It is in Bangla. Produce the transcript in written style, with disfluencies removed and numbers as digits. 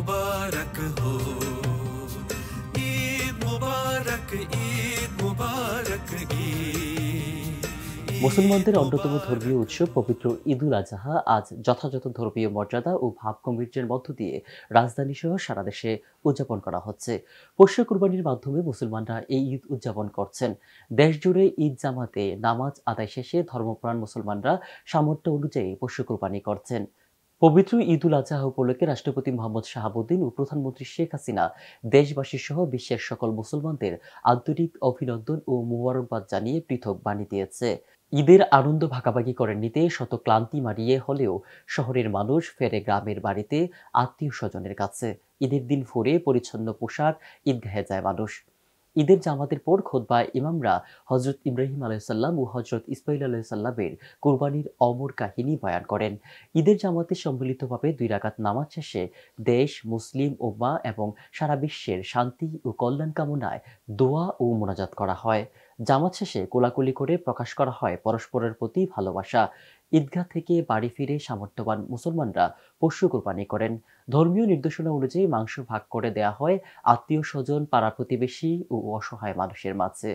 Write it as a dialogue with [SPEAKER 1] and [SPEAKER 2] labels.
[SPEAKER 1] मुबारक हो, ईद मुबारक, ईद मुबारक, ईद
[SPEAKER 2] মুসলমানদের অন্যতম ধর্মীয় উৎসব পবিত্র ঈদুল আজহা আজ যথাযথ ধর্মীয় মর্যাদা ও ভাব গাম্ভীর্যের মধ্য দিয়ে রাজধানী সহ সারা দেশে উদযাপন করা হচ্ছে। পোষ্য কুরবানির মাধ্যমে মুসলমানরা এই ঈদ উদযাপন করছেন। দেশজুড়ে ঈদ জামাতে নামাজ আদায় শেষে ধর্মপ্রাণ মুসলমানরা সামর্থ্য অনুযায়ী পোষ্য কুরবানি করছেন। পবিত্র ঈদুল আজহা উপলক্ষে রাষ্ট্রপতি মোহাম্মদ শাহাবুদ্দিন ও প্রধানমন্ত্রী শেখ হাসিনা দেশবাসী সহ বিশ্বের সকল মুসলমানদের আন্তরিক অভিনন্দন ও মোবারকবাদ জানিয়ে পৃথক বাণী দিয়েছে। ঈদের আনন্দ ভাগাভাগি করে নিতে শত ক্লান্তি মারিয়ে হলেও শহরের মানুষ ফেরে গ্রামের বাড়িতে আত্মীয় স্বজনের কাছে। ঈদের দিন ভোরে পরিচ্ছন্ন পোশাক ঈদগাহে যায় মানুষ। ঈদের জামাতের পর খুতবায় ইমামরা হজরত ইব্রাহিম আলাইসাল্লাম ও হজরত ইসমাইল আলাইসাল্লামের কুরবানির অমর কাহিনী বয়ান করেন। ঈদের জামাতে সম্মিলিতভাবে 2 রাকাত নামাজ শেষে দেশ, মুসলিম উম্মাহ এবং সারা বিশ্বের শান্তি ও কল্যাণ কামনায় দোয়া ও মোনাজাত করা হয়। জামাত শেষে কোলাকুলি করে প্রকাশ করা হয় পরস্পরের প্রতি ভালোবাসা। ঈদগাহ থেকে বাড়ি ফিরে সামর্থ্যবান মুসলমানরা পশু কোরবানি করেন। ধর্মীয় নির্দেশনা অনুযায়ী মাংস ভাগ করে দেয়া হয় আত্মীয় স্বজন, পাড়া প্রতিবেশী ও অসহায় মানুষের মাঝে।